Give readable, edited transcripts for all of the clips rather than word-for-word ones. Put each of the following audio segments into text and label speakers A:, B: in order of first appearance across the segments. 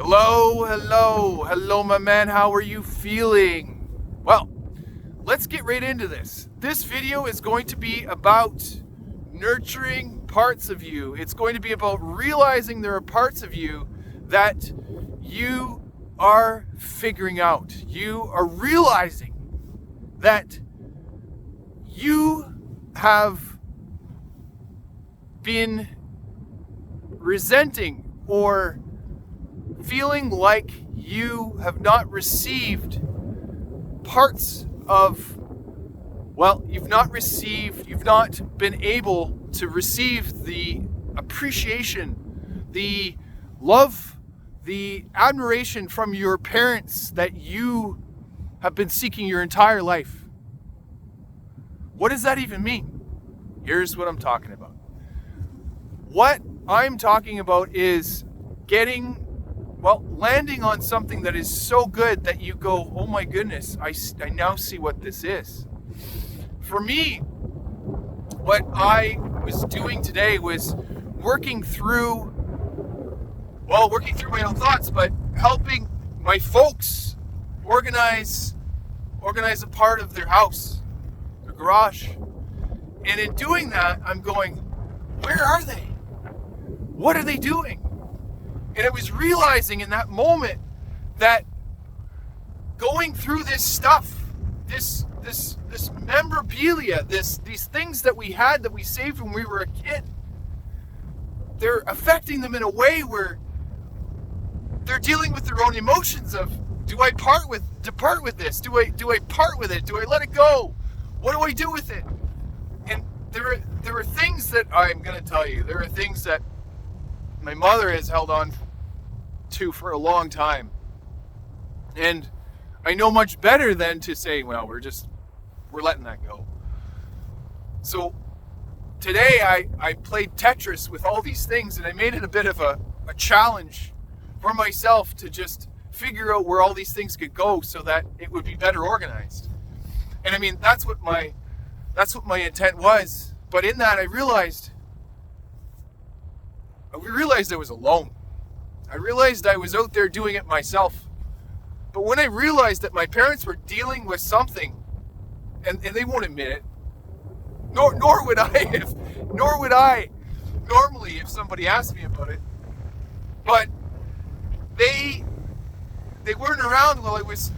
A: Hello, my man. How are you feeling? Well, let's get right into this. This video is going to be about nurturing parts of you. It's going to be about realizing there are parts of you that you are figuring out. You are realizing that you have been resenting or feeling like you have not received parts of, you've not been able to receive the appreciation, the love, the admiration from your parents that you have been seeking your entire life. What does that even mean? Here's what I'm talking about. What I'm talking about is landing on something that is so good that you go, oh my goodness, I now see what this is. For me, what I was doing today was working through my own thoughts, but helping my folks organize a part of their house, their garage. And in doing that, I'm going, where are they? What are they doing? And I was realizing in that moment that going through this stuff, this memorabilia, these things that we had that we saved when we were a kid, they're affecting them in a way where they're dealing with their own emotions of, do I depart with this? Do I part with it? Do I let it go? What do I do with it? And there are things that I'm going to tell you. There are things that my mother has held on to for a long time. And I know much better than to say, well, we're letting that go. So today I played Tetris with all these things, and I made it a bit of a challenge for myself to just figure out where all these things could go so that it would be better organized. And I mean, that's what my intent was. But in that, I realized I was alone. I realized I was out there doing it myself. But when I realized that my parents were dealing with something, and they won't admit it, nor would I normally if somebody asked me about it. But they weren't around while I was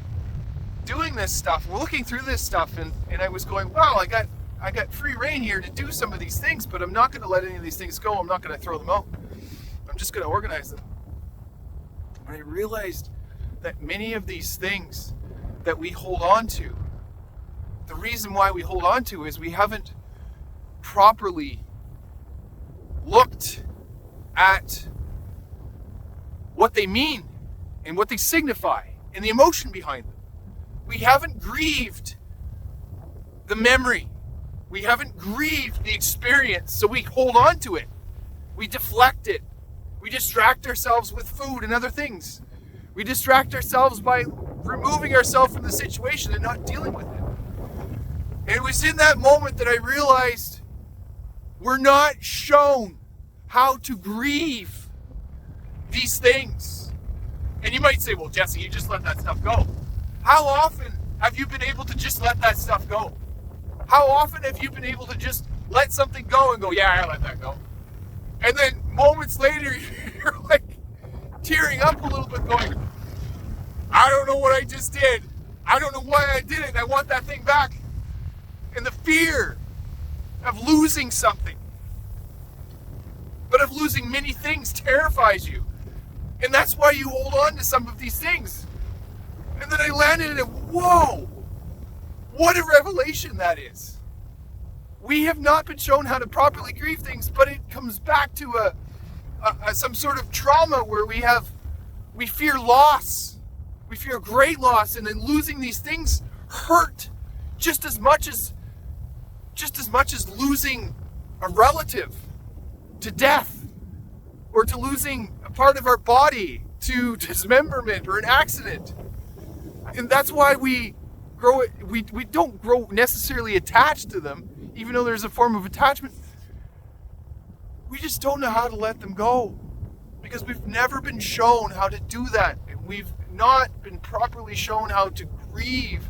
A: doing this stuff, looking through this stuff, and I was going, wow, I got free reign here to do some of these things, but I'm not going to let any of these things go. I'm not going to throw them out. I'm just going to organize them. And I realized that many of these things that we hold on to, the reason why we hold on to is we haven't properly looked at what they mean and what they signify and the emotion behind them. We haven't grieved the memory. We haven't grieved the experience, so we hold on to it. We deflect it. We distract ourselves with food and other things. We distract ourselves by removing ourselves from the situation and not dealing with it. And it was in that moment that I realized we're not shown how to grieve these things. And you might say, well, Jesse, you just let that stuff go. How often have you been able to just let that stuff go? How often have you been able to just let something go and go, yeah, I let that go? And then moments later, you're like tearing up a little bit going, I don't know what I just did. I don't know why I did it. I want that thing back. And the fear of losing something, but of losing many things, terrifies you. And that's why you hold on to some of these things. And then I landed in it, whoa, what a revelation that is. We have not been shown how to properly grieve things, but it comes back to some sort of trauma where we fear loss. We fear great loss, and then losing these things hurt just as much as losing a relative to death, or to losing a part of our body to dismemberment or an accident. And that's why we don't grow necessarily attached to them, even though there's a form of attachment. We just don't know how to let them go. Because we've never been shown how to do that. And we've not been properly shown how to grieve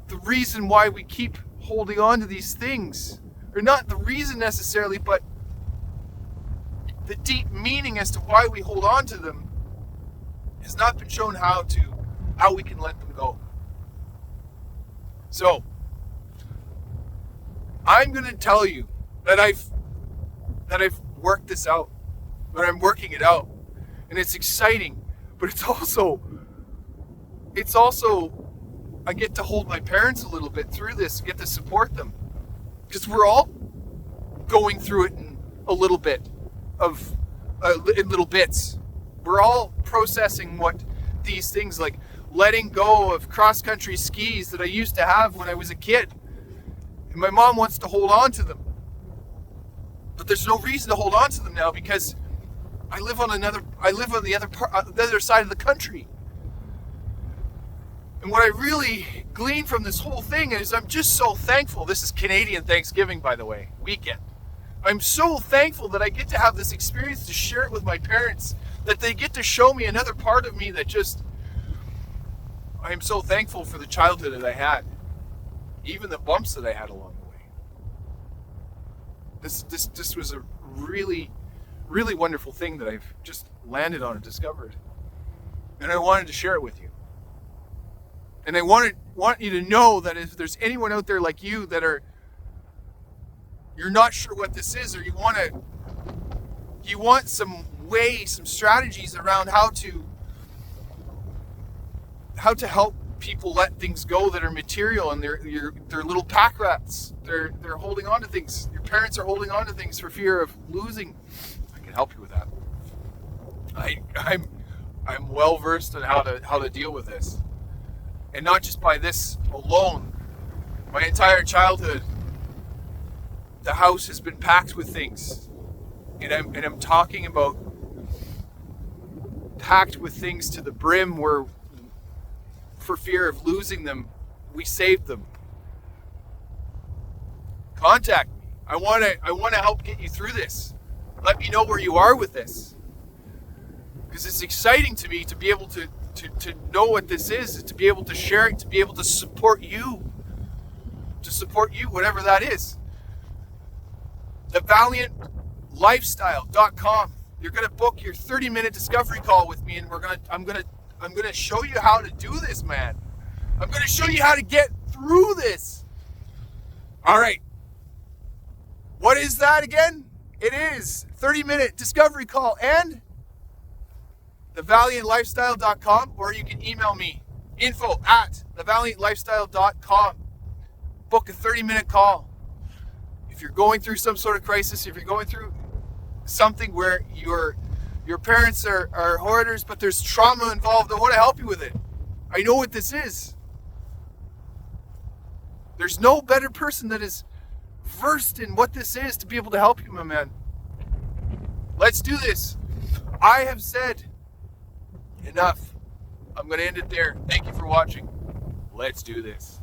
A: the reason why we keep holding on to these things. Or not the reason necessarily, but the deep meaning as to why we hold on to them has not been shown how we can let them go. So, I'm going to tell you that I've worked this out, that I'm working it out, and it's exciting, but it's also I get to hold my parents a little bit through this, get to support them, because we're all going through it in a little bit in little bits. We're all processing what these things, like letting go of cross-country skis that I used to have when I was a kid. And my mom wants to hold on to them. But there's no reason to hold on to them now because I live on the other side of the country. And what I really glean from this whole thing is I'm just so thankful. This is Canadian Thanksgiving, by the way, weekend. I'm so thankful that I get to have this experience to share it with my parents, that they get to show me another part of me that just, I am so thankful for the childhood that I had, even the bumps that I had along the way. This was a really, really wonderful thing that I've just landed on and discovered. And I wanted to share it with you. And I want you to know that if there's anyone out there like you that you're not sure what this is, or you want some ways, some strategies around how to help people let things go that are material and they're little pack rats. They're holding on to things. Your parents are holding on to things for fear of losing. I can help you with that. I'm well versed on how to deal with this. And not just by this alone. My entire childhood, the house has been packed with things. And I'm talking about packed with things to the brim where for fear of losing them, we saved them. Contact me. I want to help get you through this. Let me know where you are with this. Because it's exciting to me to be able to know what this is, to be able to share it, to be able to support you, whatever that is. TheValiantLifestyle.com. You're gonna book your 30-minute discovery call with me, and I'm gonna show you how to do this, man. I'm gonna show you how to get through this. All right. What is that again? It is 30-minute discovery call and TheValiantLifestyle.com, or you can email me, info@TheValiantLifestyle.com. Book a 30-minute call. If you're going through some sort of crisis, if you're going through something where your parents are hoarders, but there's trauma involved, I want to help you with it. I know what this is. There's no better person that is versed in what this is to be able to help you, my man. Let's do this. I have said enough. I'm going to end it there. Thank you for watching. Let's do this.